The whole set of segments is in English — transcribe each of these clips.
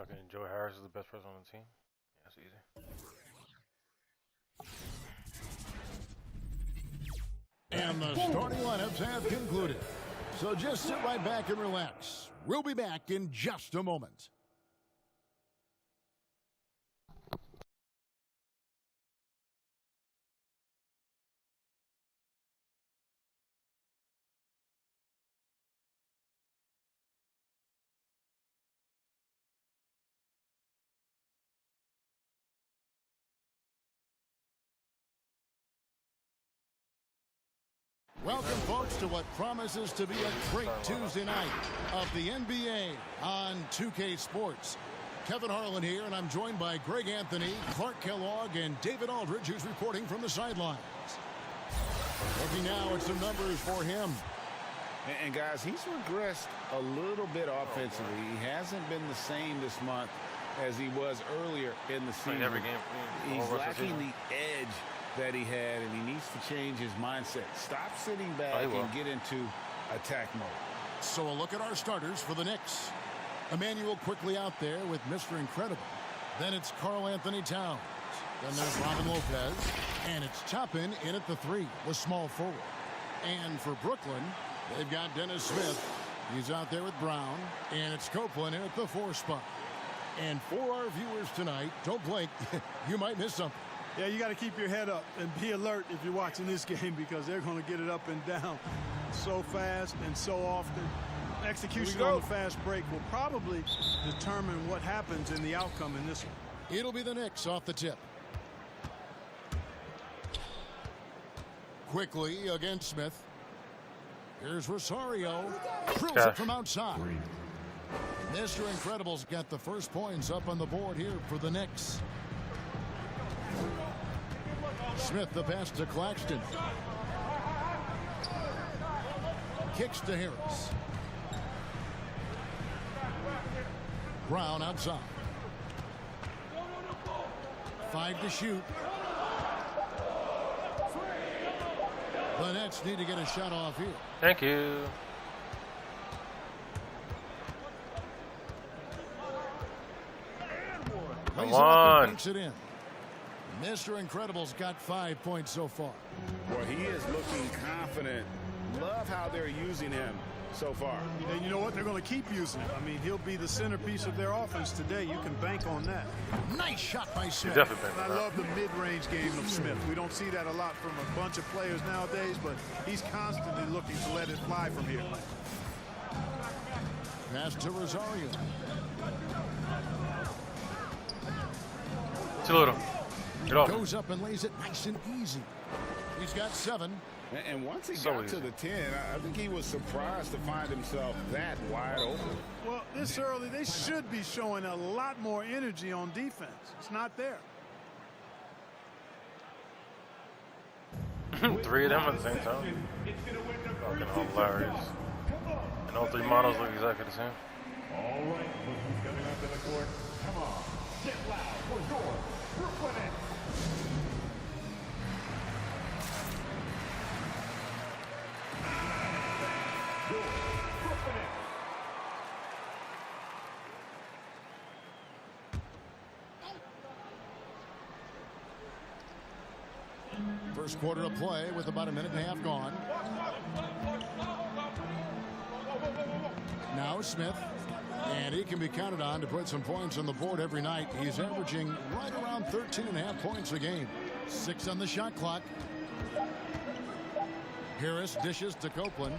Fucking Joe Harris is the best person on the team. That's easy. And the starting lineups have concluded. So just sit right back and relax. We'll be back in just a moment. Welcome, folks, to what promises to be a great Tuesday night of the NBA on 2K Sports. Kevin Harlan here, and I'm joined by Greg Anthony, Clark Kellogg, and David Aldridge, who's reporting from the sidelines. Looking now at some numbers for him. And guys, he's regressed a little bit offensively. He hasn't been the same this month as he was earlier in the season. Every game, he's lacking the edge that he had, and he needs to change his mindset. Stop sitting back and get into attack mode. So a look at our starters for the Knicks. Emmanuel quickly out there with Mr. Incredible. Then it's Karl Anthony Towns. Then there's Robin Lopez. And it's Toppin in at the 3 with small forward. And for Brooklyn, they've got Dennis Smith. He's out there with Brown. And it's Copeland in at the 4 spot. And for our viewers tonight, don't blink. You might miss something. Yeah, you got to keep your head up and be alert if you're watching this game, because they're going to get it up and down so fast and so often. Execution on the fast break will probably determine what happens in the outcome in this one. It'll be the Knicks off the tip. Quickly against Smith. Here's Rosario. Drills it from outside. Mr. Incredible's got the first points up on the board here for the Knicks. Smith the pass to Claxton. Kicks to Harris. Brown outside. 5 to shoot. The Nets need to get a shot off here. Thank you. Come on. Makes it in. Mr. Incredible's got 5 points so far. Well, he is looking confident. Love how they're using him so far. And you know what? They're going to keep using him. I mean, he'll be the centerpiece of their offense today. You can bank on that. Nice shot by Smith. I love the mid-range game of Smith. We don't see that a lot from a bunch of players nowadays, but he's constantly looking to let it fly from here. Pass to Rosario. Too little. Get off. Goes up and lays it nice and easy. He's got 7. And once he got to the 10, I think he was surprised to find himself that wide open. Well, this early, they should be showing a lot more energy on defense. It's not there. 3 of them at the same time. Fucking hilarious. And all 3 models look exactly the same. All right, who's coming up in the court? Come on, get loud for your Brooklyn Nets. First quarter of play with about a minute and a half gone. Now Smith. And he can be counted on to put some points on the board every night. He's averaging right around 13.5 points a game. 6 on the shot clock. Harris dishes to Copeland.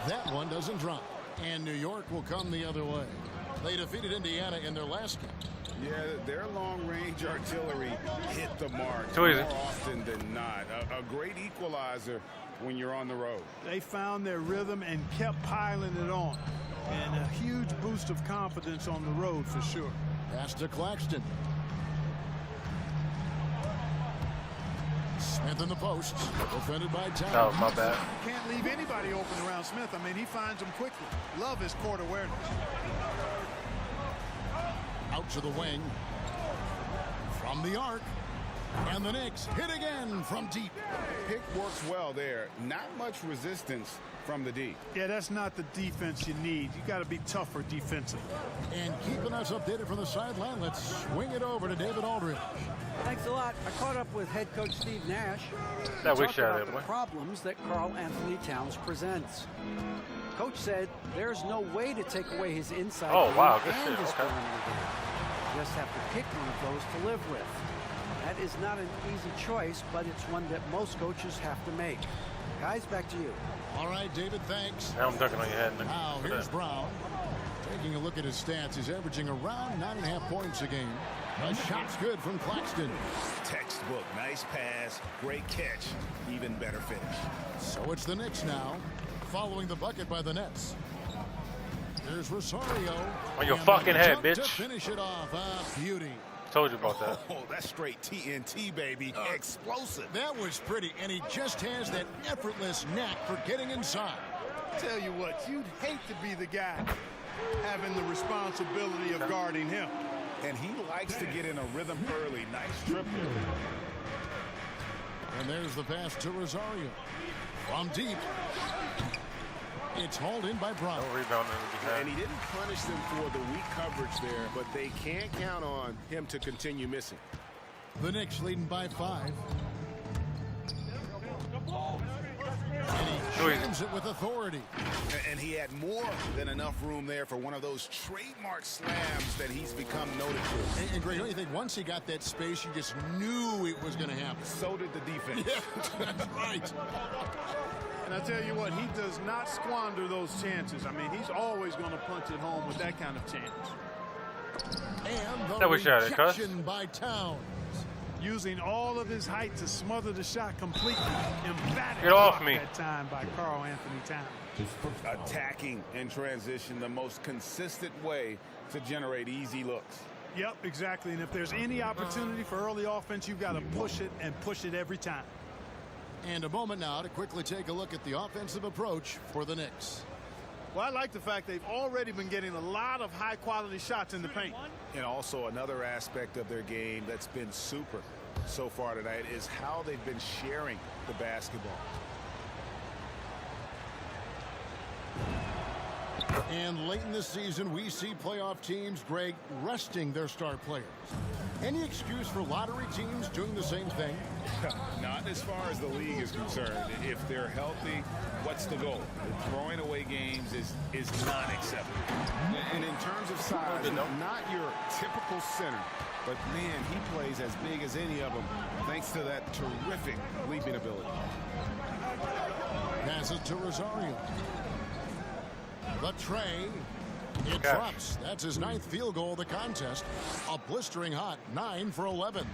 That one doesn't drop. And New York will come the other way. They defeated Indiana in their last game. Yeah, their long-range artillery hit the mark Too easy. more often than not. A great equalizer when you're on the road. They found their rhythm and kept piling it on. And a huge boost of confidence on the road for sure. Pass to Claxton. Smith in the post. Defended by Towns. That was my bad. Can't leave anybody open around Smith. I mean, he finds them quickly. Love his court awareness. Out to the wing. From the arc. And the Knicks hit again from deep. Pick works well there. Not much resistance from the D. Yeah, that's not the defense you need. You got to be tougher defensively. And keeping us updated from the sideline, let's swing it over to David Aldridge. Thanks a lot. I caught up with head coach Steve Nash. That we Talked shot about it, the boy. problems that Karl Anthony Towns presents. Coach said there's no way to take away his inside Oh, game wow, good and shit, his okay. perimeter game. You just have to pick one of those to live with. That is not an easy choice, but it's one that most coaches have to make. Guys, back to you. All right, David, thanks. Now I'm dunking on your head. Now, here's Brown. Taking a look at his stats, he's averaging around 9.5 points a game. The shot's good from Claxton. Textbook. Nice pass. Great catch. Even better finish. So it's the Knicks now, following the bucket by the Nets. There's Rosario. On your And fucking the head, dunk to bitch. finish it off. Beauty. Told you about that. Oh, that's straight TNT, baby. Explosive. That was pretty, and he just has that effortless knack for getting inside. Tell you what, you'd hate to be the guy having the responsibility of guarding him. And he likes to get in a rhythm early. Nice triple. And there's the pass to Rosario. From deep. It's hauled in by Brown. No rebounding And he behind. didn't punish them for the weak coverage there, but they can't count on him to continue missing. The Knicks leading by 5. And he jams it with authority. And he had more than enough room there for one of those trademark slams that he's become noted for. And Greg, don't you think once he got that space, you just knew it was going to happen? So did the defense. Yeah, that's right. And I tell you what, he does not squander those chances. I mean, he's always going to punch it home with that kind of chance. And the That was shot at, cuz. rejection by Towns. Using all of his height to smother the shot completely. Emphatic Get off block me. that time by Karl Anthony Towns. Attacking in transition, the most consistent way to generate easy looks. Yep, exactly. And if there's any opportunity for early offense, you've got to push it and push it every time. And a moment now to quickly take a look at the offensive approach for the Knicks. Well, I like the fact they've already been getting a lot of high-quality shots in the paint. And also another aspect of their game that's been super so far tonight is how they've been sharing the basketball. And late in the season, we see playoff teams, Greg, resting their star players. Any excuse for lottery teams doing the same thing? Not as far as the league is concerned. If they're healthy, what's the goal? Throwing away games is not acceptable. And in terms of size, not your typical center, but man, he plays as big as any of them thanks to that terrific leaping ability. Passes to Rosario. The tray. It Gosh. drops. That's his 9th field goal of the contest. A blistering hot 9 for 11.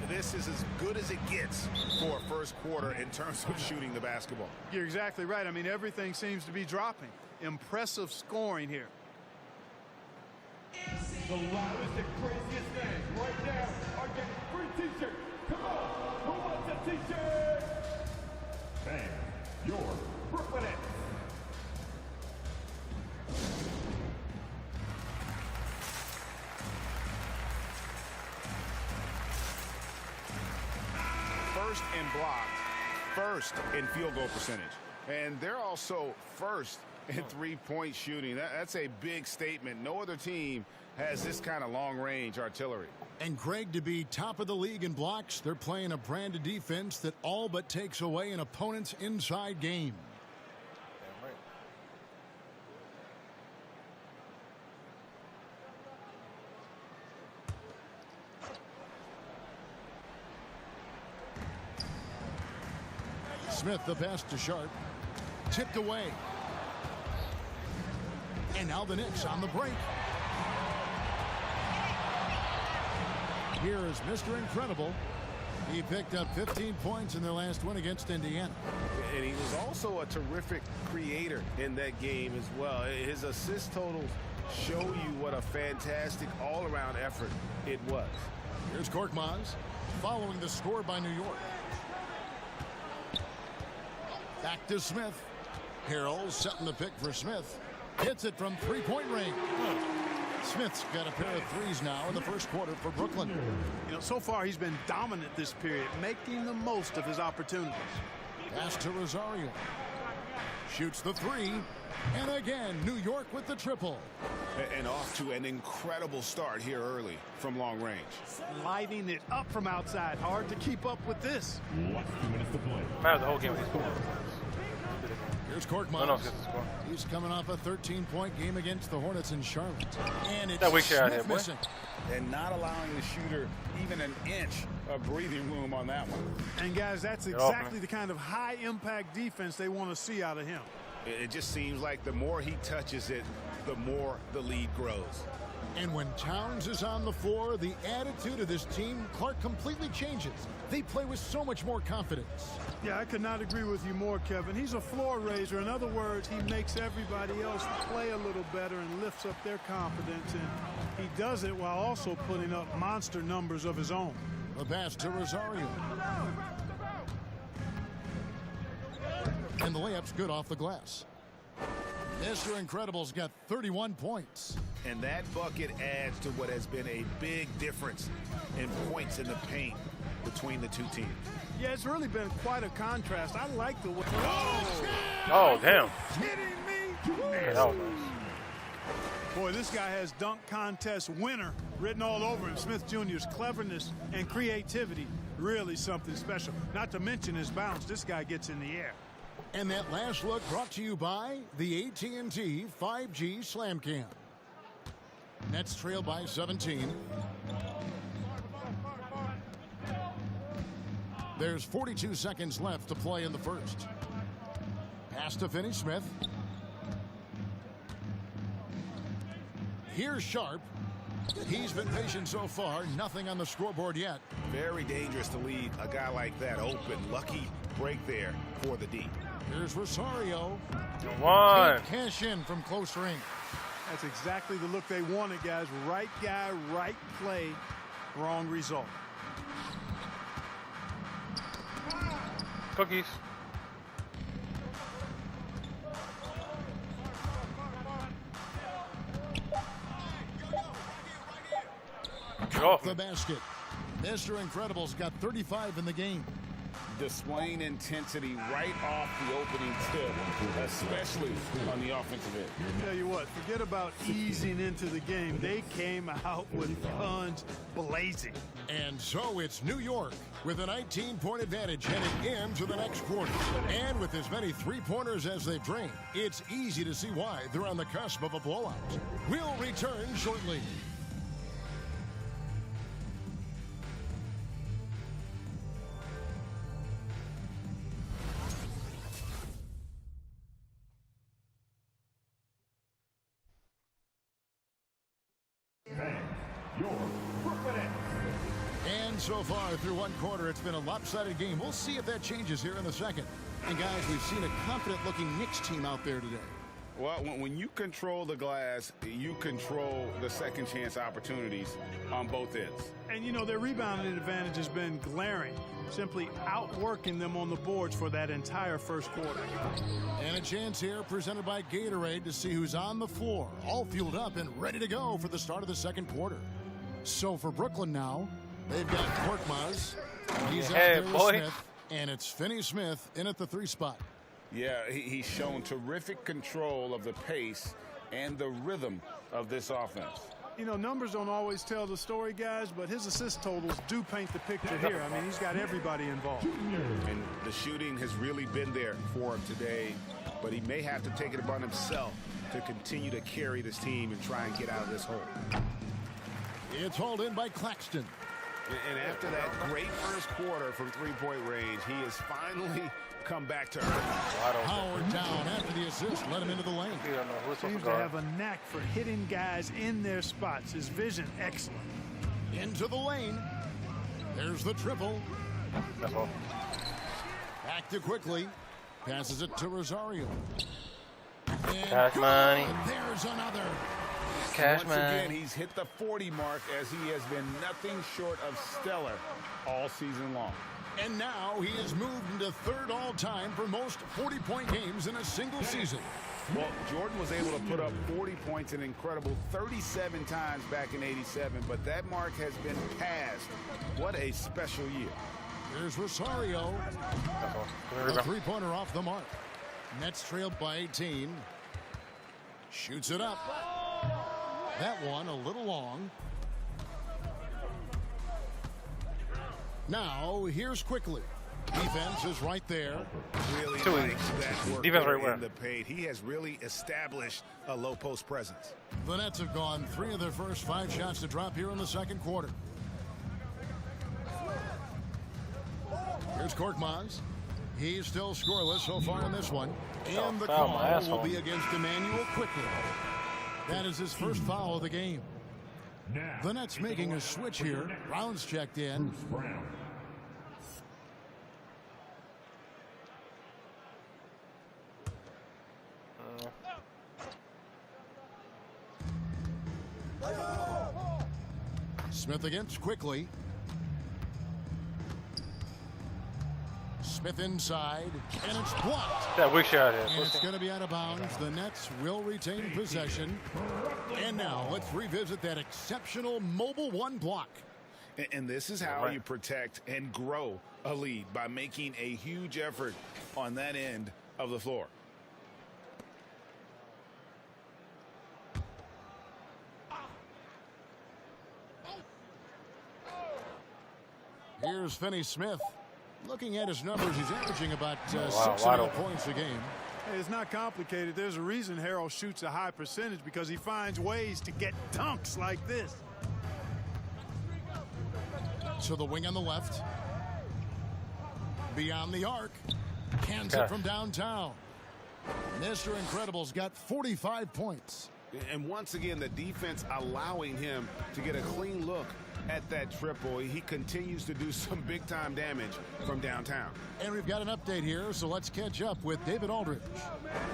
This is as good as it gets for a first quarter in terms of shooting the basketball. You're exactly right. I mean, everything seems to be dropping. Impressive scoring here. The loudest and craziest fans right now are getting free t-shirts. Come on, who wants a t-shirt? Bang, your Brooklyn Nets. First in blocks, first in field goal percentage. And they're also first in three-point shooting. That's a big statement. No other team has this kind of long-range artillery. And Greg, to be top of the league in blocks, they're playing a brand of defense that all but takes away an opponent's inside game. Damn right. Smith, the pass to Sharp. Tipped away. And now the Knicks on the break. Here is Mr. Incredible. He picked up 15 points in their last win against Indiana. And he was also a terrific creator in that game as well. His assist totals show you what a fantastic all-around effort it was. Here's Korkmaz following the score by New York. Back to Smith. Harrell setting the pick for Smith. Hits it from three-point range. Smith's got a pair of threes now in the first quarter for Brooklyn. You know, so far he's been dominant this period, making the most of his opportunities. Pass to Rosario. Shoots the three. And again, New York with the triple. And off to an incredible start here early from long range. Lighting it up from outside. Hard to keep up with this. Less than 2 minutes to play. Matter the whole game. Here's Korkmaz. He's coming off a 13-point game against the Hornets in Charlotte. And it's that weak shot out here, Smith boy. missing. And not allowing the shooter even an inch of breathing room on that one. And guys, that's exactly the kind of high-impact defense they want to see out of him. It just seems like the more he touches it, the more the lead grows. And when Towns is on the floor, the attitude of this team, Clark, completely changes. They play with so much more confidence. Yeah, I could not agree with you more, Kevin. He's a floor raiser. In other words, he makes everybody else play a little better and lifts up their confidence. And he does it while also putting up monster numbers of his own. The pass to Rosario. And the layup's good off the glass. Mr. Incredible's got 31 points. And that bucket adds to what has been a big difference in points in the paint between the two teams. Yeah, it's really been quite a contrast. I like the way. Oh, damn. Kidding me? Okay, that was nice. Boy, this guy has dunk contest winner written all over him. Smith Jr.'s cleverness and creativity, really something special. Not to mention his bounce. This guy gets in the air. And that last look brought to you by the AT&T 5G Slam Cam. Nets trail by 17. There's 42 seconds left to play in the first. Pass to Finney-Smith. Here's Sharp. He's been patient so far. Nothing on the scoreboard yet. Very dangerous to leave a guy like that open. Lucky break there for the D. Here's Rosario. One. Cash in from close range. That's exactly the look they wanted, guys. Right guy, right play, wrong result. Cookies. Get off The me. basket. Mr. Incredible's got 35 in the game. Displaying intensity right off the opening tip, especially on the offensive end. Tell you what, forget about easing into the game. They came out with guns blazing. And so it's New York with a 19-point advantage heading into the next quarter. And with as many three-pointers as they've drained, it's easy to see why they're on the cusp of a blowout. We'll return shortly. And so far through one quarter, it's been a lopsided game. We'll see if that changes here in the second. And guys, we've seen a confident-looking Knicks team out there today. Well, when you control the glass, you control the second chance opportunities on both ends. And, you know, their rebounding advantage has been glaring, simply outworking them on the boards for that entire first quarter. And a chance here presented by Gatorade to see who's on the floor, all fueled up and ready to go for the start of the second quarter. So for Brooklyn now, they've got Korkmaz. He's out there with Smith, and it's Finney-Smith in at the 3 spot. Yeah, he's shown terrific control of the pace and the rhythm of this offense. You know, numbers don't always tell the story, guys, but his assist totals do paint the picture here. I mean, he's got everybody involved. And the shooting has really been there for him today, but he may have to take it upon himself to continue to carry this team and try and get out of this hole. It's hauled in by Claxton. And after that great first quarter from three-point range, he has finally come back to earth. Howard down after the assist, let him into the lane. Seems to have a knack for hitting guys in their spots. His vision, excellent. Into the lane. There's the triple. That's all. Back to quickly. Passes it to Rosario. And Cash money. there's another. Cash Once again, money. he's hit the 40 mark as he has been nothing short of stellar all season long. And now he has moved into third all-time for most 40-point games in a single season. Well, Jordan was able to put up 40 points, an incredible 37 times back in '87, but that mark has been passed. What a special year. Here's Rosario. A three-pointer off the mark. Nets trailed by 18. Shoots it up. That one a little long. Now, here's Quickly. Defense is right there. Really likes that work Defense right where? in the paint. He has really established a low post presence. The Nets have gone 3 of their first 5 shots to drop here in the second quarter. Here's Korkmaz. He's still scoreless so far in this one. And the call will be against Emmanuel Quickly. That is his first foul of the game. The Nets making a switch here. Brown's checked in. Smith against Quickly. Smith inside, and it's blocked. That weak shot here. And it's going to be out of bounds. The Nets will retain possession. And now let's revisit that exceptional mobile one block. And this is how you protect and grow a lead, by making a huge effort on that end of the floor. Here's Finney Smith. Looking at his numbers, he's averaging about 6 points a game. Hey, it's not complicated. There's a reason Harrell shoots a high percentage, because he finds ways to get dunks like this. To the wing on the left. Beyond the arc. Cans it from downtown. Mr. Incredible's got 45 points. And once again, the defense allowing him to get a clean look at that triple. He continues to do some big-time damage from downtown. And we've got an update here, so let's catch up with David Aldridge.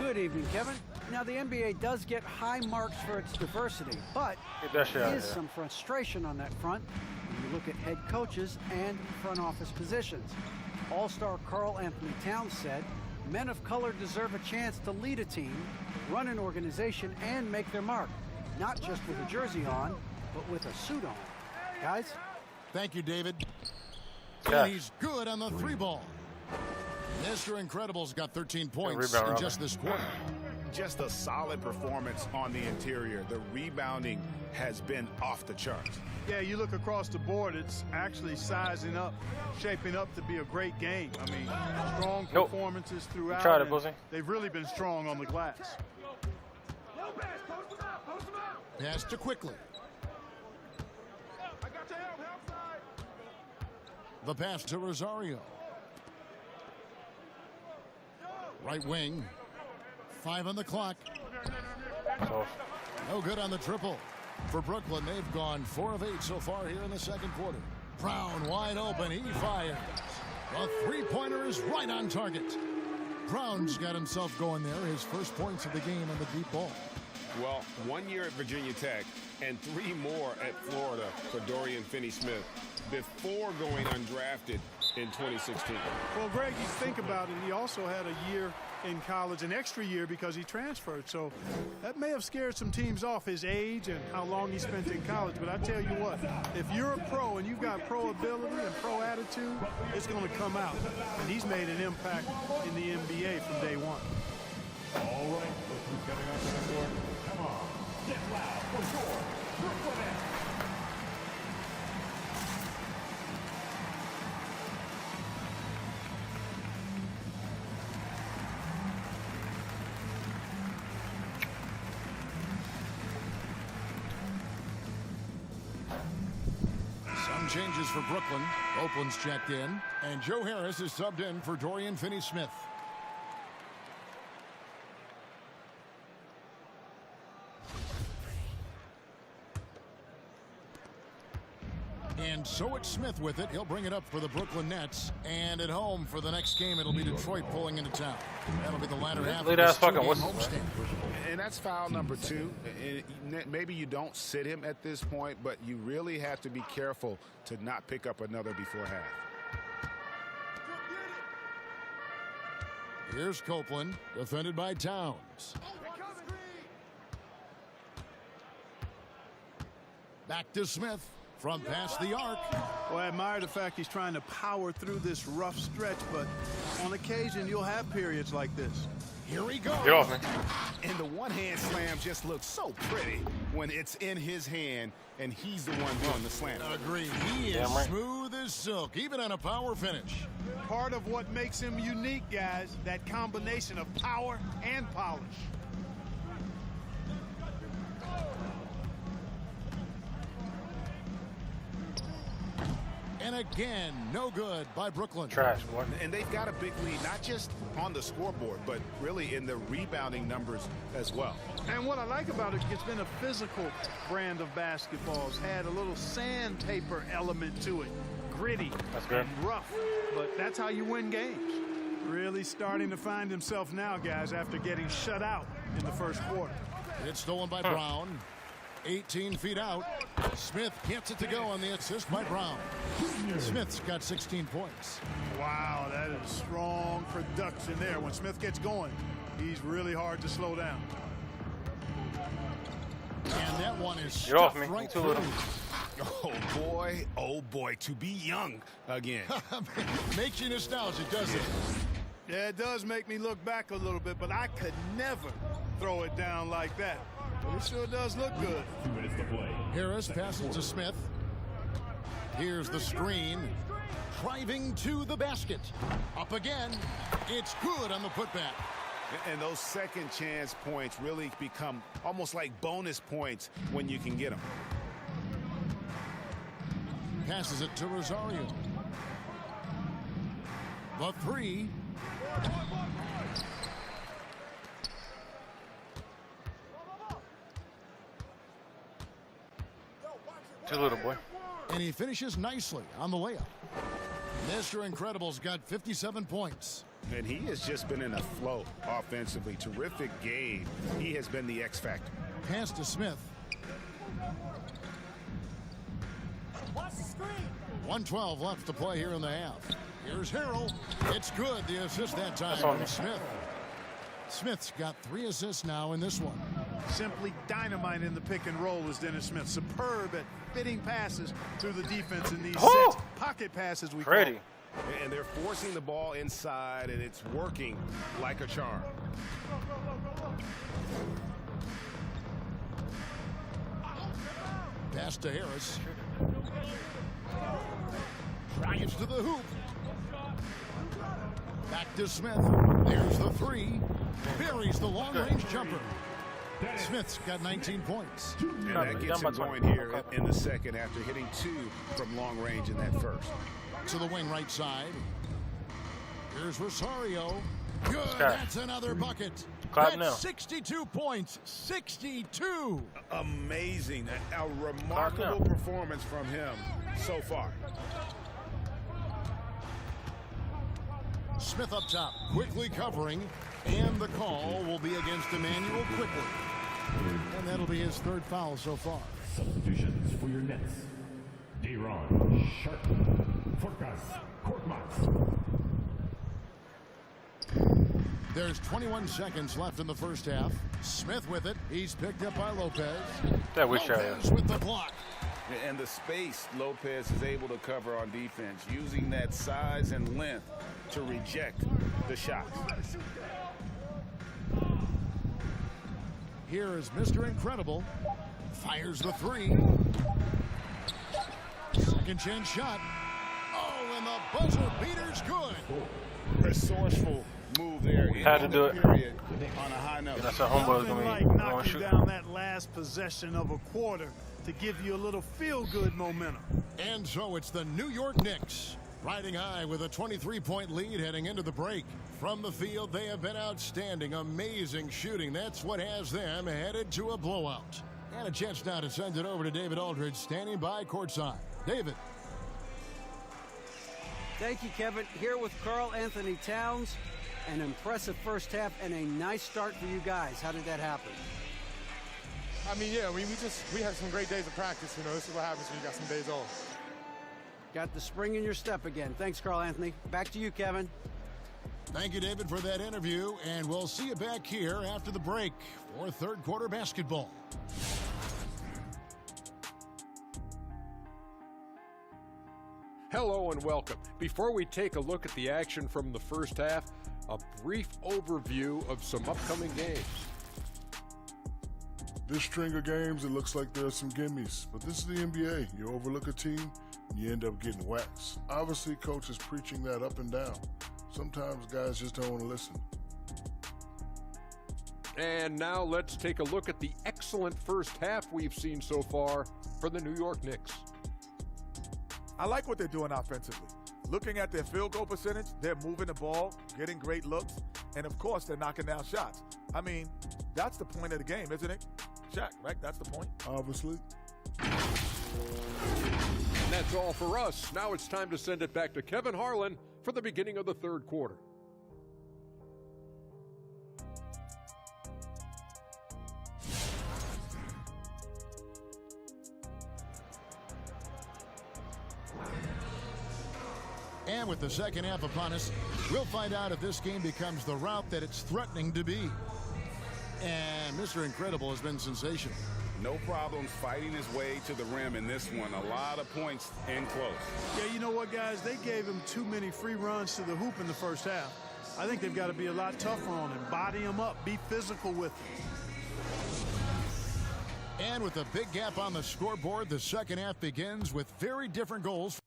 Good evening, Kevin. Now, the NBA does get high marks for its diversity, but there is some frustration on that front when you look at head coaches and front office positions. All-star Karl Anthony Towns said, men of color deserve a chance to lead a team, run an organization, and make their mark, not just with a jersey on, but with a suit on. Guys? Thank you, David. And he's good on the 3-ball. Mr. Incredible's got 13 points in just this quarter. Just a solid performance on the interior. The rebounding has been off the charts. Yeah, you look across the board, it's actually sizing up, shaping up to be a great game. I mean, strong performances throughout. Tried it, Bussy. They've really been strong on the glass. Pass to Quickly. The pass to Rosario. Right wing. 5 on the clock. No good on the triple. For Brooklyn, they've gone 4 of 8 so far here in the second quarter. Brown wide open. He fires. The three-pointer is right on target. Brown's got himself going there. His first points of the game on the deep ball. Well, 1 year at Virginia Tech and 3 more at Florida for Dorian Finney-Smith before going undrafted in 2016. Well, Greg, you think about it, he also had a year in college, an extra year, because he transferred. So that may have scared some teams off, his age and how long he spent in college. But I tell you what, if you're a pro and you've got pro ability and pro attitude, it's going to come out. And he's made an impact in the NBA from day one. All right, look who's coming up to the court. Come on, get loud for your Brooklyn Nets. Some changes for Brooklyn. Oakland's checked in, and Joe Harris is subbed in for Dorian Finney-Smith. And so it's Smith with it. He'll bring it up for the Brooklyn Nets. And at home for the next game, it'll be Detroit pulling into town. That'll be the latter half of this two-game homestand. And that's foul number 2. Maybe you don't sit him at this point, but you really have to be careful to not pick up another before half. Here's Copeland, defended by Towns. Back to Smith from past the arc. Well, I admire the fact he's trying to power through this rough stretch, but on occasion you'll have periods like this. Here he goes. Get off me. And the one-hand slam just looks so pretty when it's in his hand and he's the one doing the slam. Agreed. He is smooth as silk, even on a power finish. Part of what makes him unique, guys, that combination of power and polish. And again, no good by Brooklyn. Trash, boy. And they've got a big lead, not just on the scoreboard, but really in the rebounding numbers as well. And what I like about it, it's been a physical brand of basketball. It's had a little sandpaper element to it. Gritty and rough, but that's how you win games. Really starting to find himself now, guys, after getting shut out in the first quarter. It's stolen by Brown. 18 feet out. Smith gets it to go on the assist by Brown. Smith's got 16 points. Wow, that is strong production there. When Smith gets going, he's really hard to slow down. And that one is stuffed right through. Oh boy, to be young again. Makes you nostalgic, doesn't it? Yeah, it does make me look back a little bit, but I could never throw it down like that. But it sure does look good. 2 minutes to play. Harris passes to Smith. Here's the screen. Driving to the basket. Up again. It's good on the putback. And those second chance points really become almost like bonus points when you can get them. Passes it to Rosario. The three. Too little, boy. And he finishes nicely on the layup. Mr. Incredible's got 57 points. And he has just been in a flow offensively. Terrific game. He has been the X factor. Pass to Smith. 1:12 left to play here in the half. Here's Harrell. It's good. The assist that time from Smith. Smith's got 3 assists now in this one. Simply dynamite in the pick and roll is Dennis Smith. Superb at fitting passes through the defense in these sets. Pocket passes, we call it. And they're forcing the ball inside, and it's working like a charm. Pass to Harris. Drives to the hoop. Back to Smith. There's the three. Buries the long-range jumper. Smith's got 19 points. And that gets him going here in the second after hitting 2 from long range in that first. To the wing right side. Here's Rosario. Good. That's another bucket. That's 62 points. 62. Amazing. A remarkable performance from him so far. Smith up top, quickly covering, and the call will be against Emmanuel Quickly. And that'll be his 3rd foul so far. Substitutions for your Nets. De'Ron Sharp. Forkas Korkmaz. There's 21 seconds left in the first half. Smith with it. He's picked up by Lopez. Lopez with the block. And the space Lopez is able to cover on defense, using that size and length to reject the shots. Here is Mr. Incredible. Fires the 3. Second chance shot. Oh, and the buzzer beater's good. Resourceful move there. Had to do it. On a high note. That's how homeboy's Nothing like knocking down that last possession of a quarter to give you a little feel-good momentum. And so it's the New York Knicks riding high with a 23-point lead heading into the break. From the field, they have been outstanding. Amazing shooting. That's what has them headed to a blowout. And a chance now to send it over to David Aldridge, standing by courtside. David. Thank you, Kevin. Here with Karl Anthony Towns. An impressive first half and a nice start for you guys. How did that happen? We had some great days of practice. This is what happens when you got some days off. Got the spring in your step again. Thanks, Karl Anthony. Back to you, Kevin. Thank you, David, for that interview, and we'll see you back here after the break for 3rd quarter basketball. Hello and welcome. Before we take a look at the action from the first half, a brief overview of some upcoming games. This string of games, it looks like there are some gimmies, but this is the NBA. You overlook a team, and you end up getting waxed. Obviously, coach is preaching that up and down. Sometimes guys just don't want to listen. And now let's take a look at the excellent first half we've seen so far for the New York Knicks. I like what they're doing offensively. Looking at their field goal percentage, they're moving the ball, getting great looks, and of course, they're knocking down shots. I mean, that's the point of the game, isn't it? Shaq, right? That's the point. Obviously. And that's all for us. Now it's time to send it back to Kevin Harlan for the beginning of the third quarter. And with the second half upon us, we'll find out if this game becomes the route that it's threatening to be. And Mr. Incredible has been sensational. No problems fighting his way to the rim in this one. A lot of points in close. Yeah, you know what, guys? They gave him too many free runs to the hoop in the first half. I think they've got to be a lot tougher on him. Body him up. Be physical with him. And with a big gap on the scoreboard, the second half begins with very different goals.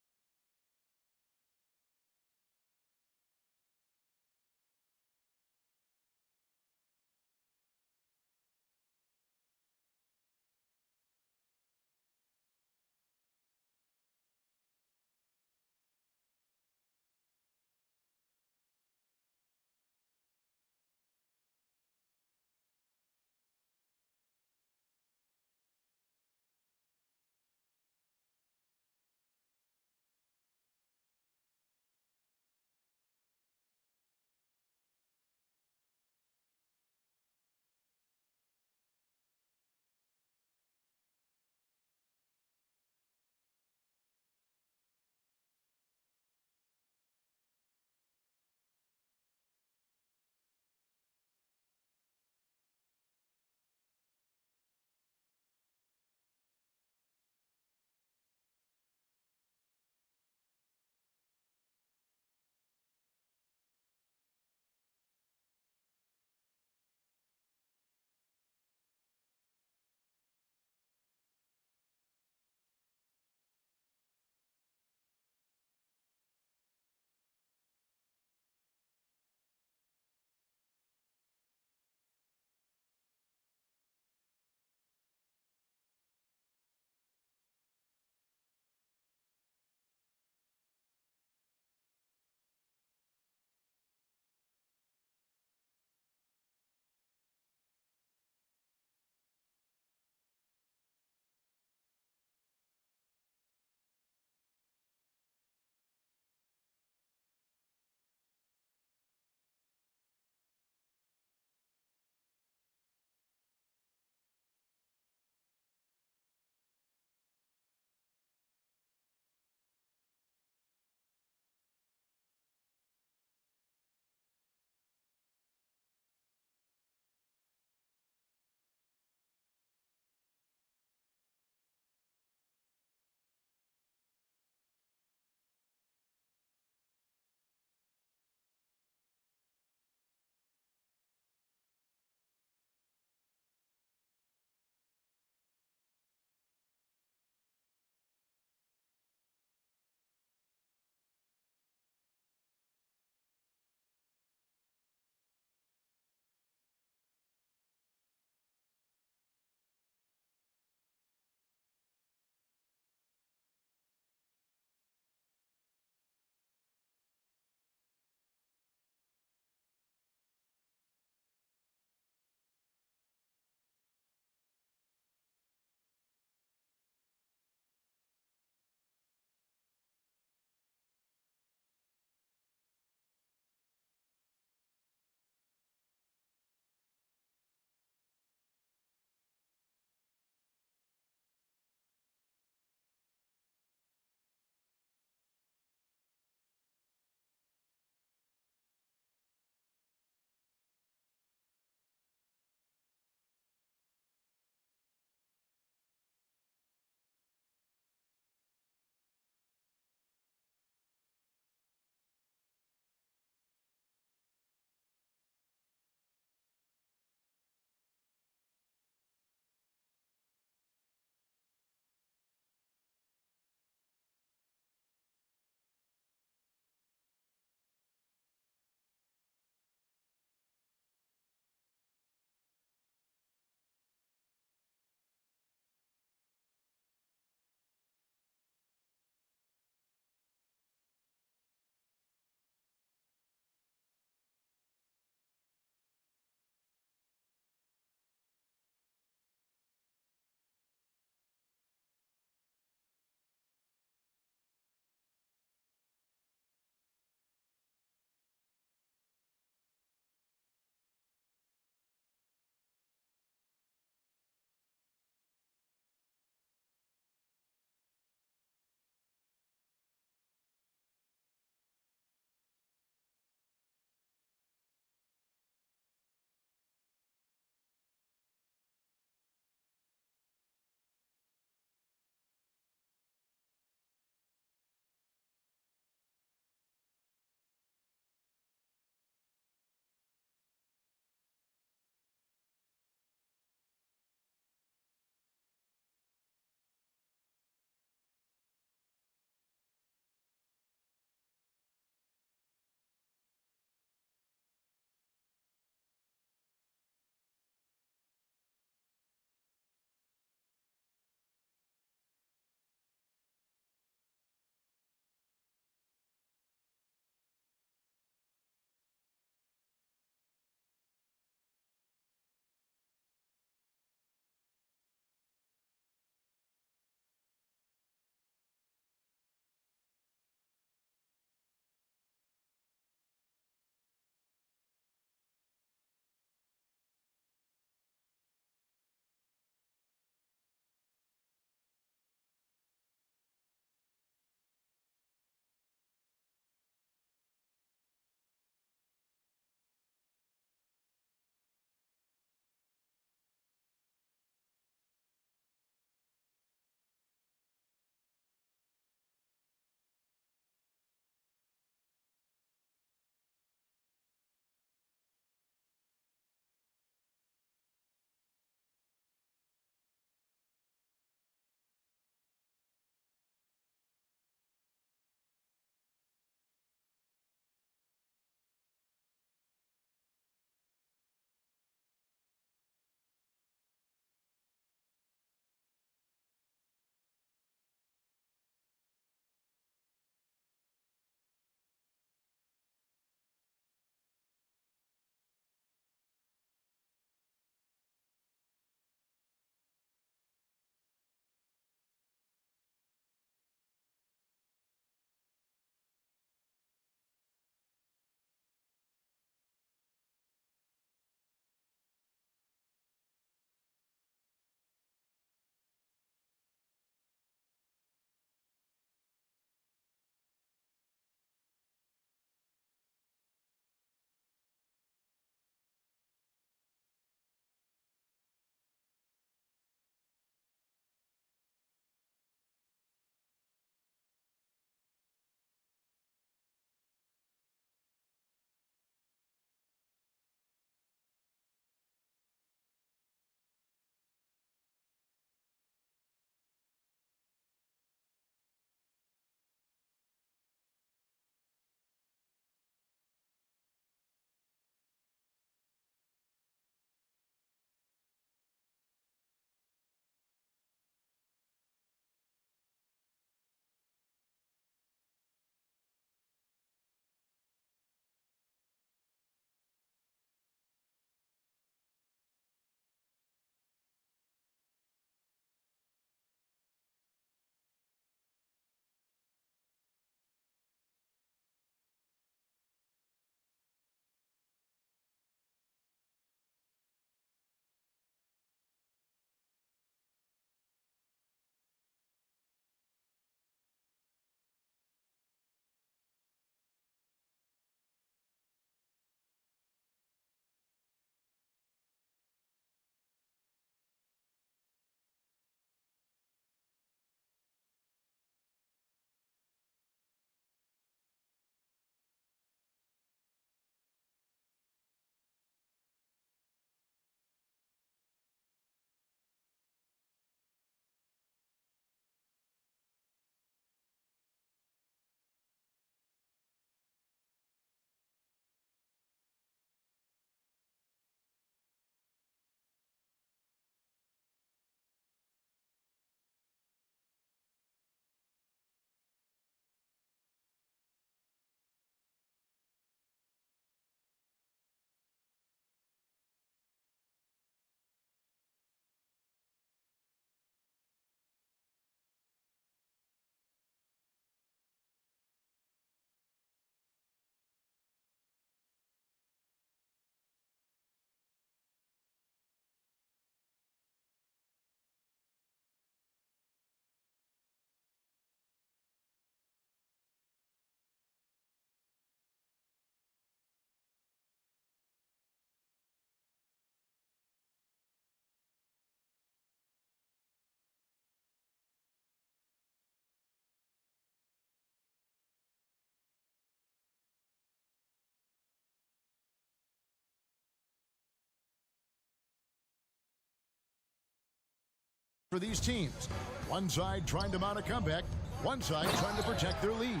for these teams. One side trying to mount a comeback, one side trying to protect their lead.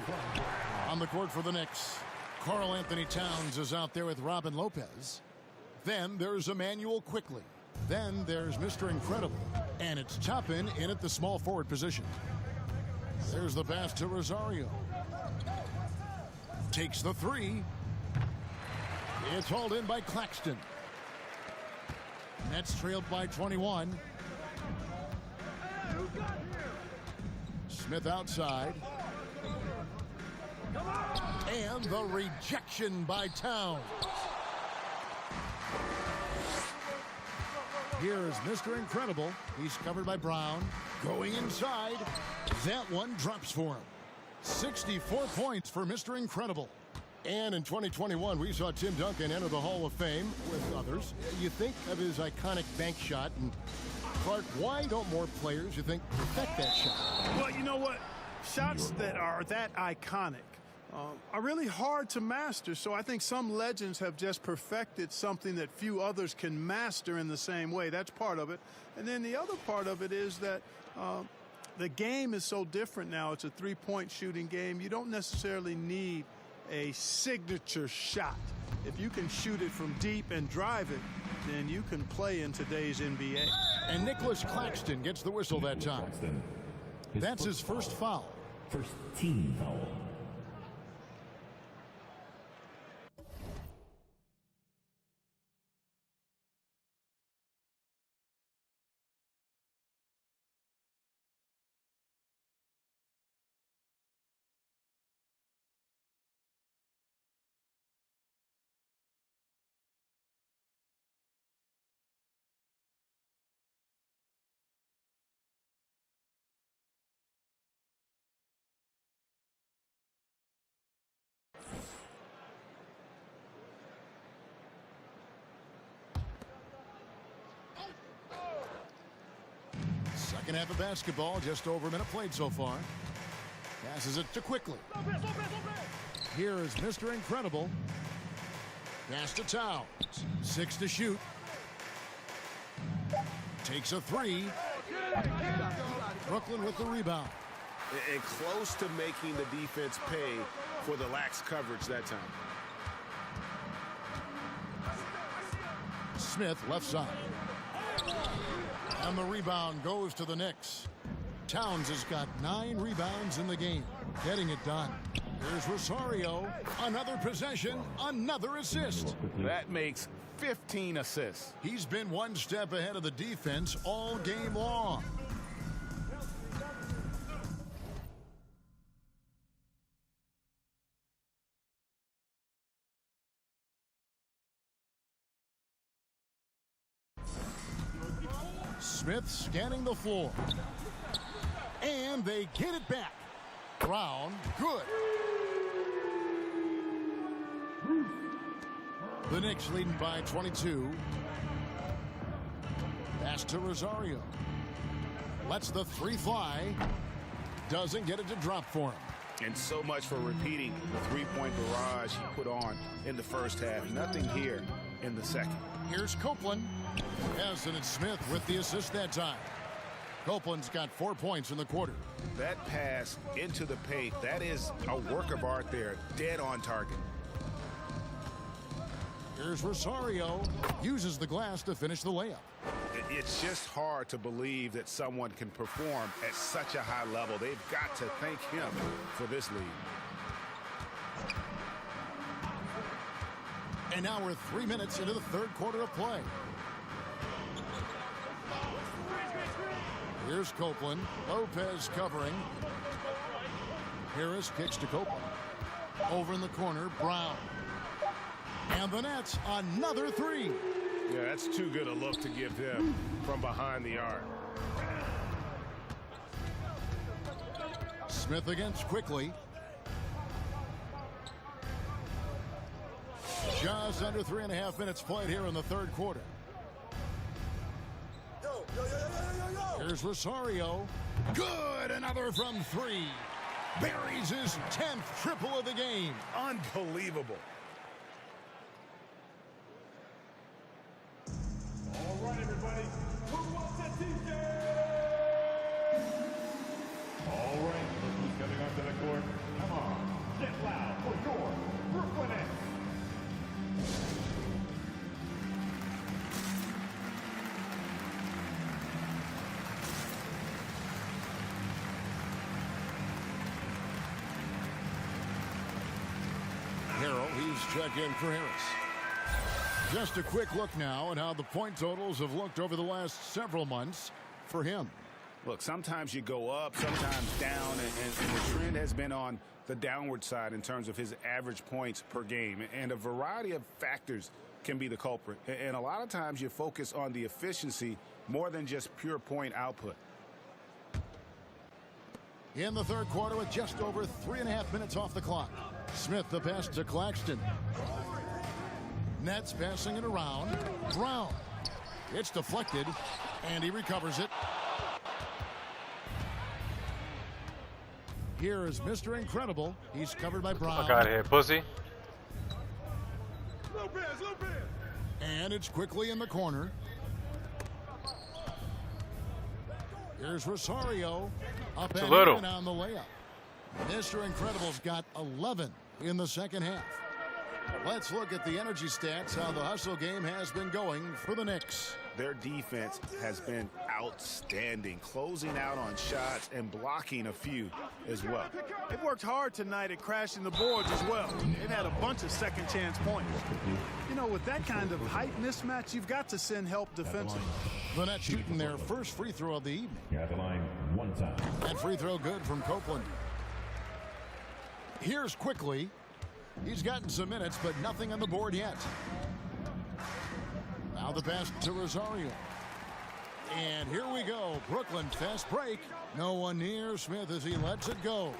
On the court for the Knicks, Karl Anthony Towns is out there with Robin Lopez. Then there's Emmanuel Quickly. Then there's Mr. Incredible. And it's Toppin in at the small forward position. There's the pass to Rosario. Takes the three. It's hauled in by Claxton. Nets trailed by 21. Smith outside. And the rejection by Towns. Here's Mr. Incredible. He's covered by Brown. Going inside. That one drops for him. 64 points for Mr. Incredible. And in 2021, we saw Tim Duncan enter the Hall of Fame with others. You think of his iconic bank shot. And Clark, why don't more players, you think, perfect that shot? Well, you know what? Shots that are that iconic are really hard to master. So I think some legends have just perfected something that few others can master in the same way. That's part of it. And then the other part of it is that the game is so different now. It's a three-point shooting game. You don't necessarily need a signature shot. If you can shoot it from deep and drive it, then you can play in today's NBA. And Nicholas Claxton gets the whistle that time. That's his first foul. First team foul. Second half of basketball, just over a minute played so far. Passes it to Quickly. Here is Mr. Incredible. Pass to Towns. 6 to shoot. Takes a three. Brooklyn with the rebound. And close to making the defense pay for the lax coverage that time. Smith left side. And the rebound goes to the Knicks. Towns has got 9 rebounds in the game, getting it done. Here's Rosario. Another possession, another assist. That makes 15 assists. He's been one step ahead of the defense all game long. Smith scanning the floor. And they get it back. Brown, good. The Knicks leading by 22. Pass to Rosario. Lets the three fly. Doesn't get it to drop for him. And so much for repeating the three-point barrage he put on in the first half. Nothing here in the second. Here's Copeland. Yes, and it's Smith with the assist that time. Copeland's got 4 points in the quarter. That pass into the paint, that is a work of art there. Dead on target. Here's Rosario. Uses the glass to finish the layup. It's just hard to believe that someone can perform at such a high level. They've got to thank him for this lead. And now we're 3 minutes into the third quarter of play. Here's Copeland. Lopez covering. Harris kicks to Copeland. Over in the corner, Brown. And the Nets, another three. Yeah, that's too good a look to give them from behind the arc. Smith against Quickly. Just under 3.5 minutes played here in the third quarter. Here's Rosario. Good, another from three. Buries his 10th triple of the game. Unbelievable. All right, everybody. Who wants a t-shirt? Defense check in for Harris. Just a quick look now at how the point totals have looked over the last several months for him. Look, sometimes you go up, sometimes down, and the trend has been on the downward side in terms of his average points per game. And a variety of factors can be the culprit. And a lot of times you focus on the efficiency more than just pure point output. In the third quarter with just over 3.5 minutes off the clock. Smith the pass to Claxton. Nets passing it around. Brown. It's deflected, and he recovers it. Here is Mr. Incredible. He's covered by Brown. Fuck out of here, pussy. And it's quickly in the corner. Here's Rosario. Up and in on the layup. Mr. Incredible's got 11 in the second half. Let's look at the energy stats, how the hustle game has been going for the Knicks. Their defense has been outstanding, closing out on shots and blocking a few as well. They've worked hard tonight at crashing the boards as well. They've had a bunch of second chance points. You know, with that kind of height mismatch, you've got to send help defensively. The Nets shooting their first free throw of the evening. You're at the line one time. And free throw good from Copeland. Here's quickly. He's gotten some minutes, but nothing on the board yet. Now the pass to Rosario. And here we go. Brooklyn fast break. No one near Smith as he lets it go.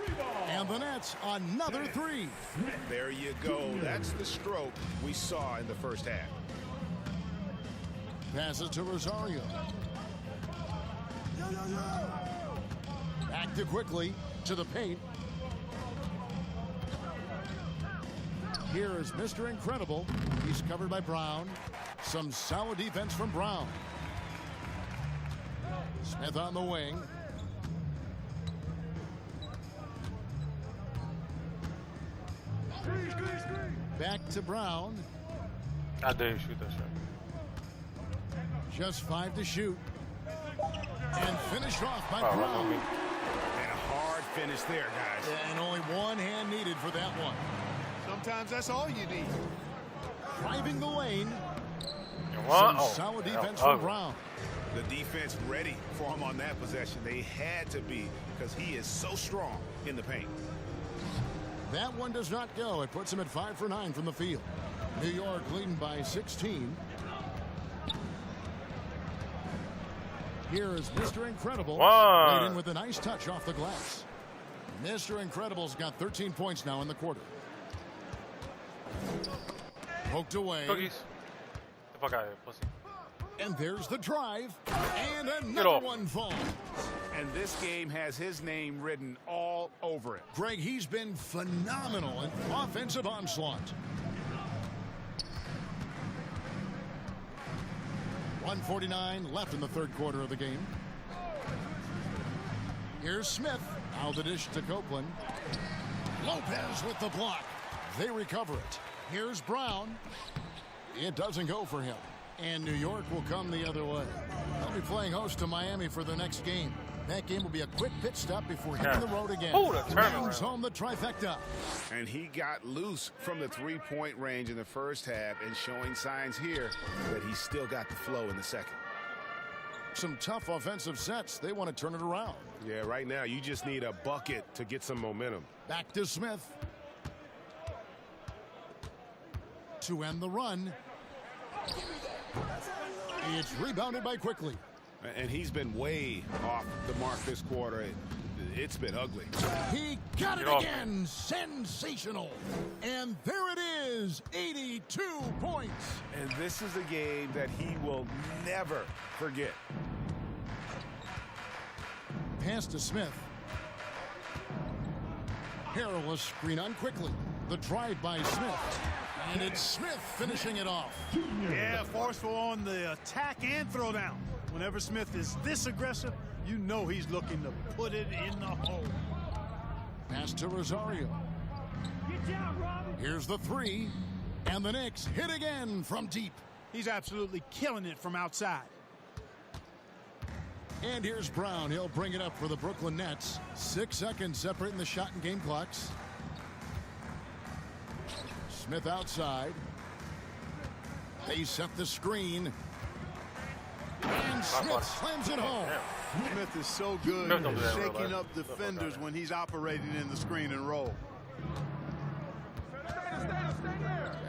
And the Nets another three. There you go. That's the stroke we saw in the first half. Passes to Rosario. Back to quickly to the paint. Here is Mr. Incredible. He's covered by Brown. Some solid defense from Brown. Smith on the wing. Back to Brown. How dare you shoot that shot? Just 5 to shoot. And finished off by Brown. Brown. And a hard finish there, guys. And only one hand needed for that one. Sometimes that's all you need. Driving the lane. Some solid defense from Brown. The defense ready for him on that possession. They had to be because he is so strong in the paint. That one does not go. It puts him at 5 for 9 from the field. New York leading by 16. Here is Mr. Incredible. Leading with a nice touch off the glass. Mr. Incredible's got 13 points now in the quarter. Poked away. Cookies. The fuck out of here, pussy. And there's the drive. And another one falls. And this game has his name written all over it. Greg, he's been phenomenal in offensive onslaught. 1:49 left in the third quarter of the game. Here's Smith. Now the dish to Copeland. Lopez with the block. They recover it. Here's Brown. It doesn't go for him. And New York will come the other way. They'll be playing host to Miami for their next game. That game will be a quick pit stop before hitting the road again. Brings home the trifecta. And he got loose from the three-point range in the first half and showing signs here that he's still got the flow in the second. Some tough offensive sets. They want to turn it around. Yeah, right now you just need a bucket to get some momentum. Back to Smith. To end the run. It's rebounded by Quickly. And he's been way off the mark this quarter. It's been ugly. He got it again. Sensational. And there it is. 82 points. And this is a game that he will never forget. Pass to Smith. Perilous screen on Quickly. The drive by Smith. And it's Smith finishing it off. Yeah, forceful on the attack and throw down. Whenever Smith is this aggressive, you know he's looking to put it in the hole. Pass to Rosario. Here's the three. And the Knicks hit again from deep. He's absolutely killing it from outside. And here's Brown. He'll bring it up for the Brooklyn Nets. 6 seconds separating the shot and game clocks. Smith outside. They set the screen. And Smith slams it home. Smith is so good at shaking up defenders when he's operating in the screen and roll.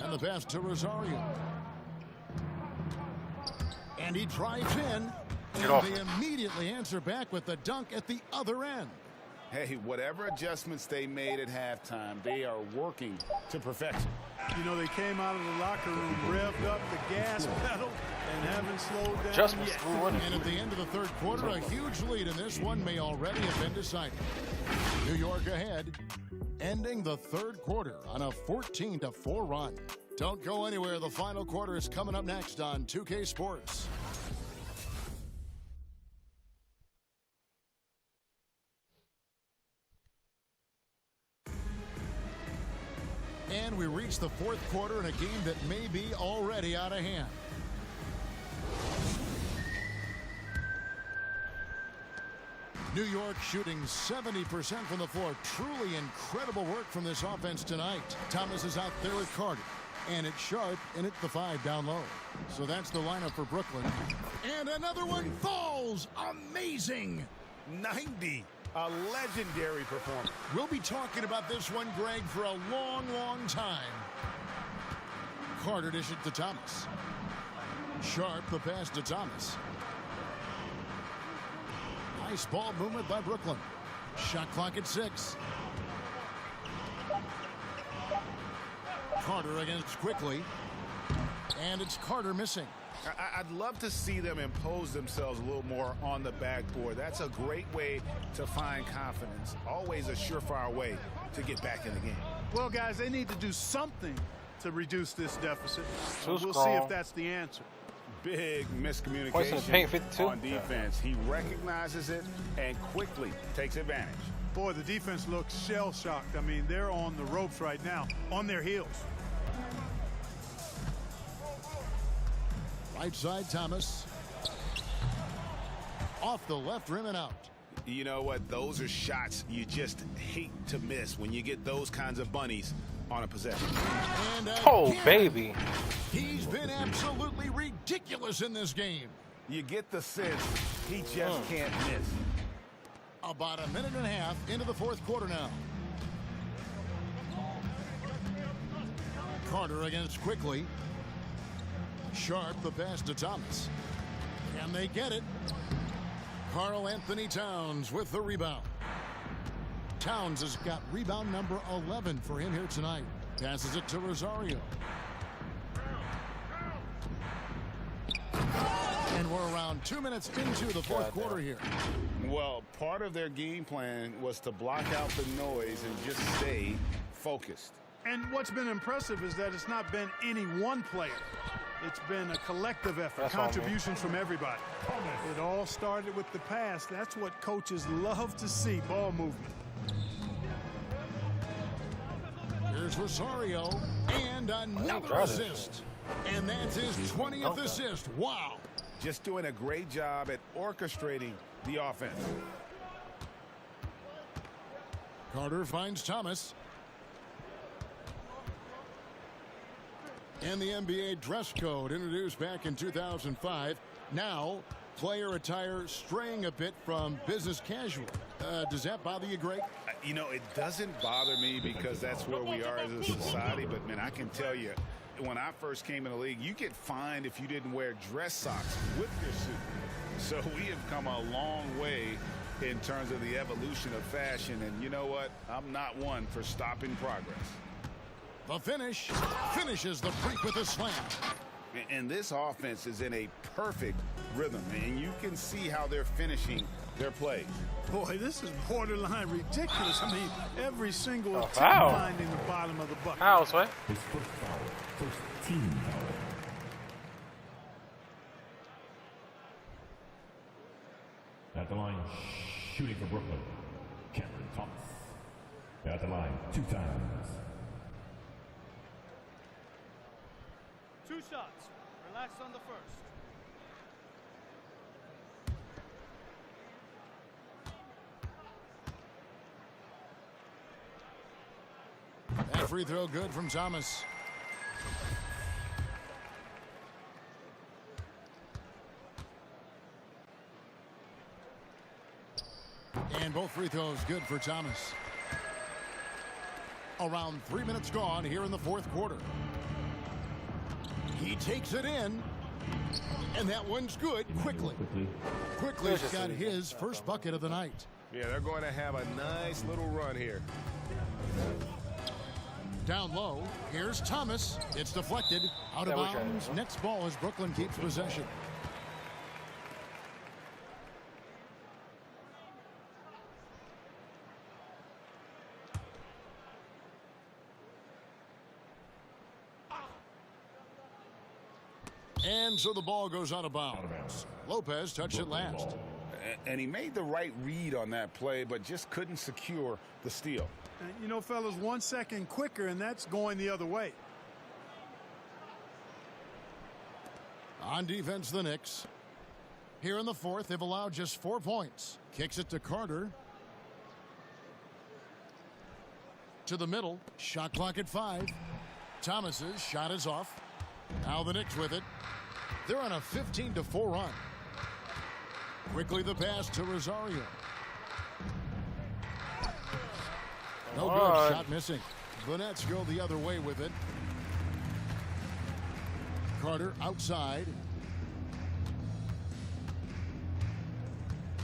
And the pass to Rosario. And he drives in. And they immediately answer back with the dunk at the other end. Hey, whatever adjustments they made at halftime, they are working to perfection. You know, they came out of the locker room, revved up the gas pedal, and haven't slowed down Adjustments. yet. And at the end of the third quarter, a huge lead in this one may already have been decided. New York ahead, ending the third quarter on a 14-4 run. Don't go anywhere. The final quarter is coming up next on 2K Sports. And we reach the fourth quarter in a game that may be already out of hand. New York shooting 70% from the floor. Truly incredible work from this offense tonight. Thomas is out there with Carter. And it's Sharp in at the 5 down low. So that's the lineup for Brooklyn. And another one falls. Amazing. 90. A legendary performance. We'll be talking about this one, Greg, for a long, long time. Carter dishes to Thomas. Sharp the pass to Thomas. Nice ball movement by Brooklyn. Shot clock at 6. Carter against Quickly. And it's Carter missing. I'd love to see them impose themselves a little more on the backboard. That's a great way to find confidence. Always a surefire way to get back in the game. Well, guys, they need to do something to reduce this deficit. We'll see if that's the answer. Big miscommunication on defense. He recognizes it and quickly takes advantage. Boy, the defense looks shell-shocked. I mean, they're on the ropes right now, on their heels. Right side, Thomas. Off the left rim and out. You know what? Those are shots you just hate to miss when you get those kinds of bunnies on a possession. And oh, baby. He's been absolutely ridiculous in this game. You get the sense he just can't miss. About a minute and a half into the fourth quarter now. Carter against Quickly. Sharp the pass to Thomas. Can they get it? Karl Anthony Towns with the rebound. Towns has got rebound number 11 for him here tonight. Passes it to Rosario. And we're around 2 minutes into the fourth quarter here. Well, part of their game plan was to block out the noise and just stay focused. And what's been impressive is that it's not been any one player. It's been a collective effort, contributions from everybody. It all started with the pass. That's what coaches love to see, ball movement. Here's Rosario, and another assist. And that's his 20th assist. Wow. Just doing a great job at orchestrating the offense. Carter finds Thomas. And the NBA dress code introduced back in 2005. Now, player attire straying a bit from business casual. Does that bother you, Greg? You know, it doesn't bother me because that's where we are as a society. But, man, I can tell you, when I first came in the league, you get fined if you didn't wear dress socks with your suit. So we have come a long way in terms of the evolution of fashion. And you know what? I'm not one for stopping progress. The finish finishes the break with a slam. And this offense is in a perfect rhythm, and you can see how they're finishing their play. Boy, this is borderline ridiculous. I mean, every single team foul. finding the bottom of the bucket. Fouls, right? His first foul, first team foul. At the line, shooting for Brooklyn, Cameron Thomas. At the line, 2 times. 2 shots. Relax on the first. That free throw good from Thomas. And both free throws good for Thomas. Around 3 minutes gone here in the fourth quarter. He takes it in. And that one's good quickly. Quickly's got his first bucket of the night. Yeah, they're going to have a nice little run here. Down low, here's Thomas. It's deflected, out of bounds. Next ball as Brooklyn keeps possession. And so the ball goes out of bounds. Lopez touched it last. And he made the right read on that play, but just couldn't secure the steal. And you know, fellas, 1 second quicker, and that's going the other way. On defense, the Knicks. Here in the fourth, they've allowed just 4 points. Kicks it to Carter. To the middle. Shot clock at 5. Thomas's shot is off. Now the Knicks with it. They're on a 15-4 run. Quickly the pass to Rosario. No good. Shot missing. The Nets go the other way with it. Carter outside.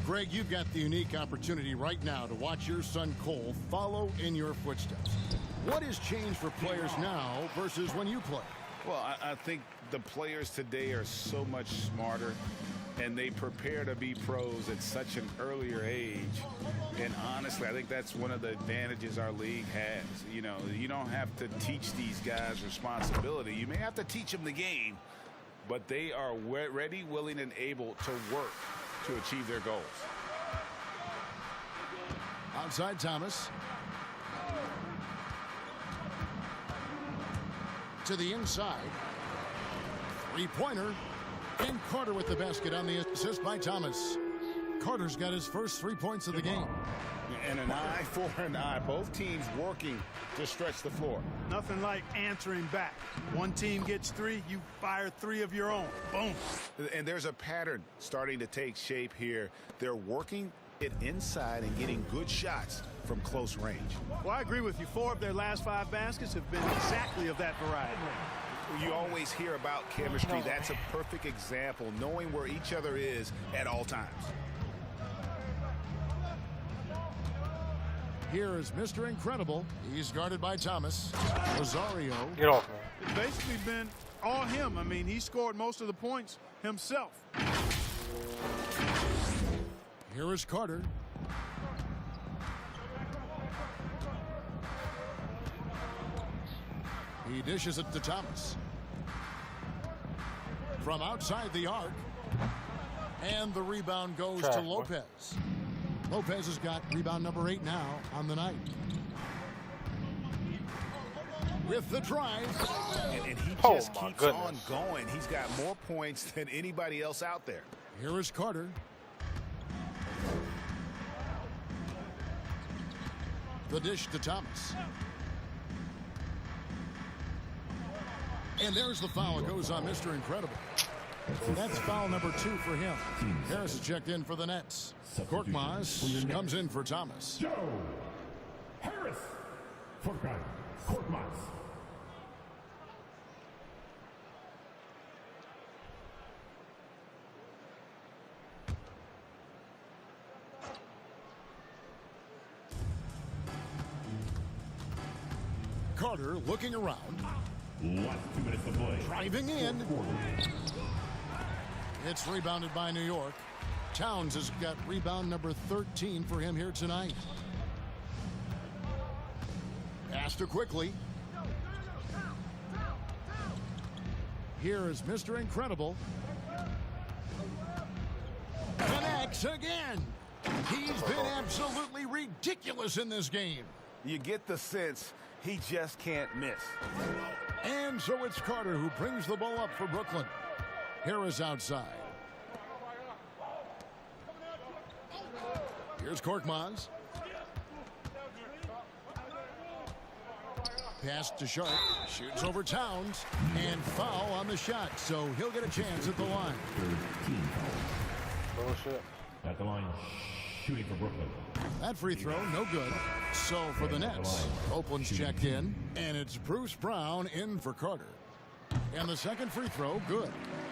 Greg, you've got the unique opportunity right now to watch your son Cole follow in your footsteps. What has changed for players now versus when you played? Well, I think the players today are so much smarter, and they prepare to be pros at such an earlier age. And honestly, I think that's one of the advantages our league has. You know, you don't have to teach these guys responsibility. You may have to teach them the game, but they are ready, willing, and able to work to achieve their goals. Outside Thomas. To the inside. Three-pointer. And Carter with the basket on the assist by Thomas. Carter's got his first 3 points of the game. And an eye for an eye. Both teams working to stretch the floor. Nothing like answering back. One team gets 3, you fire 3 of your own. Boom. And there's a pattern starting to take shape here. They're working it inside and getting good shots from close range. Well, I agree with you. 4 of their last 5 baskets have been exactly of that variety. You always hear about chemistry. That's a perfect example, knowing where each other is at all times. Here is Mr. Incredible. He's guarded by Thomas. Rosario. Get off, man. It's basically been all him. I mean, he scored most of the points himself. Here is Carter. He dishes it to Thomas. From outside the arc. And the rebound goes to Lopez. Lopez has got rebound number 8 now on the night. With the drive. And he just keeps on going. He's got more points than anybody else out there. Here is Carter. The dish to Thomas. And there's the foul. It goes on Mr. Incredible. That's foul number 2 for him. Harris is checked in for the Nets. Korkmaz comes in for Thomas. Joe Harris for Korkmaz. Carter looking around. Last 2 minutes of play. Driving in. It's rebounded by New York. Towns has got rebound number 13 for him here tonight. Astor quickly. Here is Mr. Incredible. Connects again. He's been absolutely ridiculous in this game. You get the sense he just can't miss. And so it's Carter who brings the ball up for Brooklyn. Harris outside. Here's Korkmaz. Pass to Sharp. Shoots over Towns. And foul on the shot. So he'll get a chance at the line. Bullshit. At the line, shooting for Brooklyn. That free throw, no good. So for the Nets, Oakland's checked in, and it's Bruce Brown in for Carter. And the second free throw, good.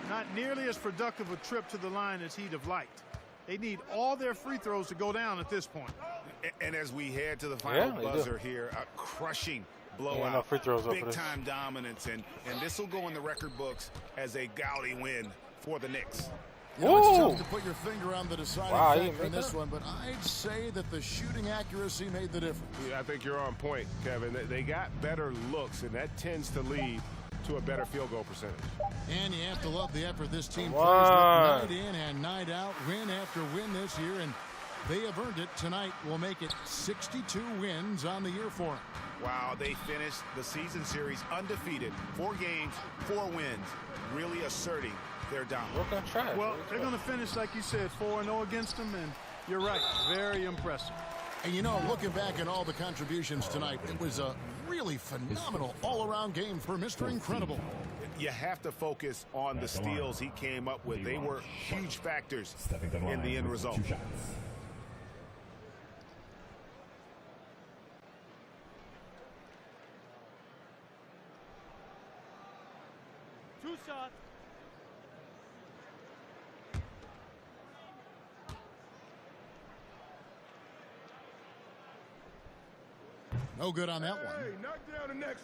Not nearly as productive a trip to the line as he'd have liked. They need all their free throws to go down at this point. And as we head to the final buzzer here, a crushing blowout, free throws big-time dominance, and this will go in the record books as a gaudy win for the Knicks. You know, it's tough to put your finger on the deciding factor in this one, but I'd say that the shooting accuracy made the difference. Yeah, I think you're on point, Kevin. They got better looks, and that tends to lead to a better field goal percentage. And you have to love the effort this team plays night in and night out, win after win this year, and they have earned it. Tonight will make it 62 wins on the year for them. Wow, they finished the season series undefeated. 4 games, 4 wins, really asserting their dominance. Well, they're going to finish, like you said, 4-0 against them, and you're right, very impressive. And you know, looking back at all the contributions tonight, it was a really phenomenal all-around game for Mr. Incredible. You have to focus on the steals he came up with. They were huge factors in the end result. 2 shots. No good on that one. Hey, knock down the next.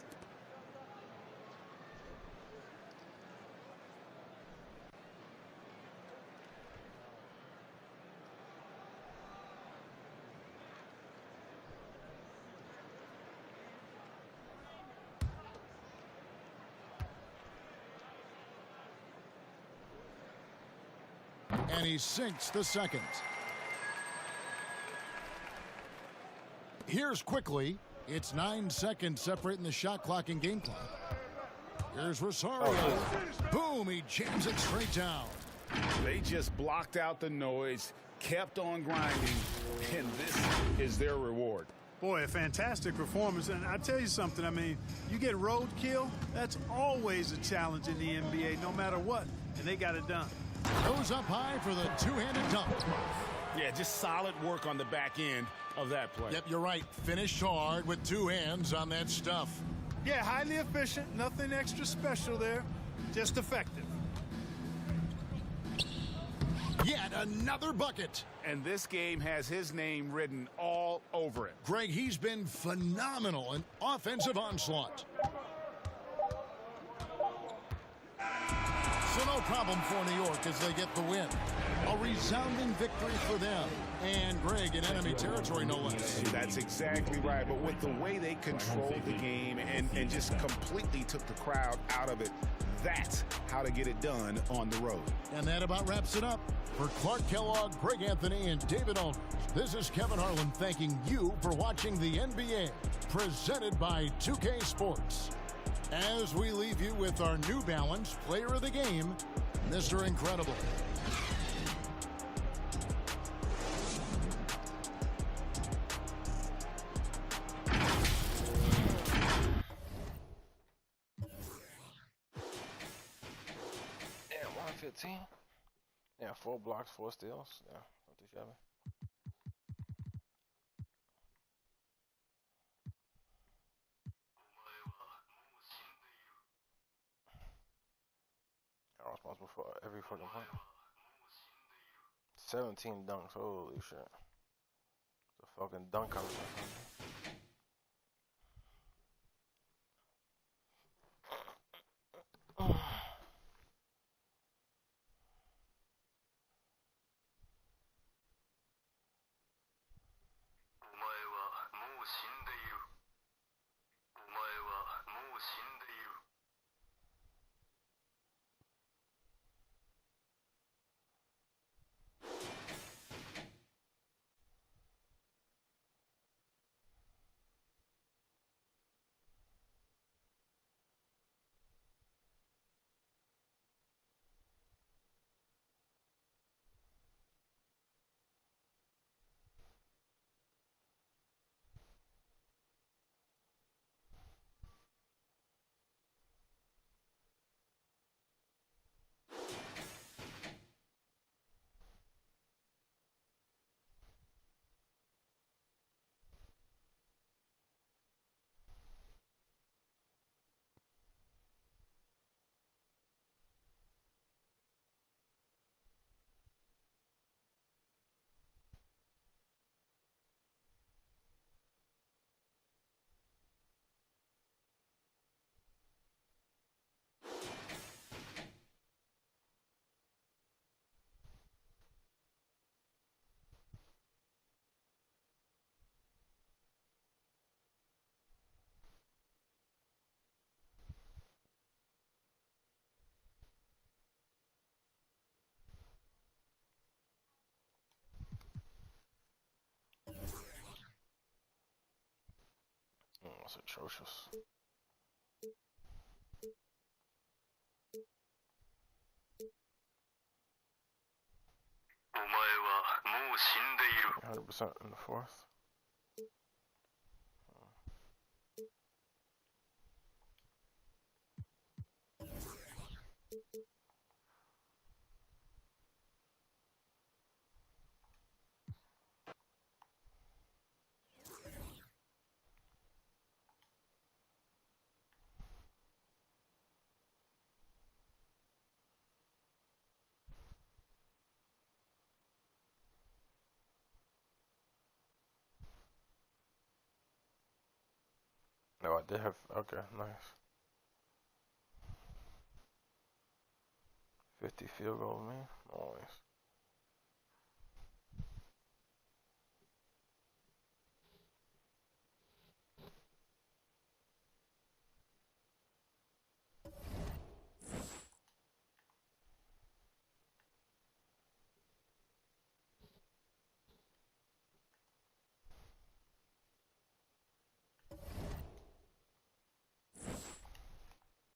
And he sinks the second. Here's quickly. It's 9 seconds separating the shot clock and game clock. Here's Rosario. Boom, he jams it straight down. They just blocked out the noise, kept on grinding, and this is their reward. Boy, a fantastic performance. And I tell you something, I mean, you get roadkill, that's always a challenge in the NBA, no matter what. And they got it done. Goes up high for the two-handed dunk. Yeah, just solid work on the back end of that play. Yep, you're right. Finished hard with 2 hands on that stuff. Yeah, highly efficient. Nothing extra special there. Just effective. Yet another bucket. And this game has his name written all over it. Greg, he's been phenomenal. An offensive onslaught. So no problem for New York as they get the win. A resounding victory for them. And Greg in enemy territory, no less. That's exactly right. But with the way they controlled the game and just completely took the crowd out of it, that's how to get it done on the road. And that about wraps it up. For Clark Kellogg, Greg Anthony, and David Aldridge, this is Kevin Harlan thanking you for watching the NBA, presented by 2K Sports. As we leave you with our New Balance Player of the Game, Mr. Incredible. Damn, 115. Yeah, 4 blocks, 4 steals. Yeah, not too shabby. I'm responsible for every fucking point. 17 dunks, holy shit. It's a fucking dunk contest. That's atrocious. Omae wa mou shindeiru. 100% in the fourth. No, I did have. Okay, nice. 50 field goal, man. Nice.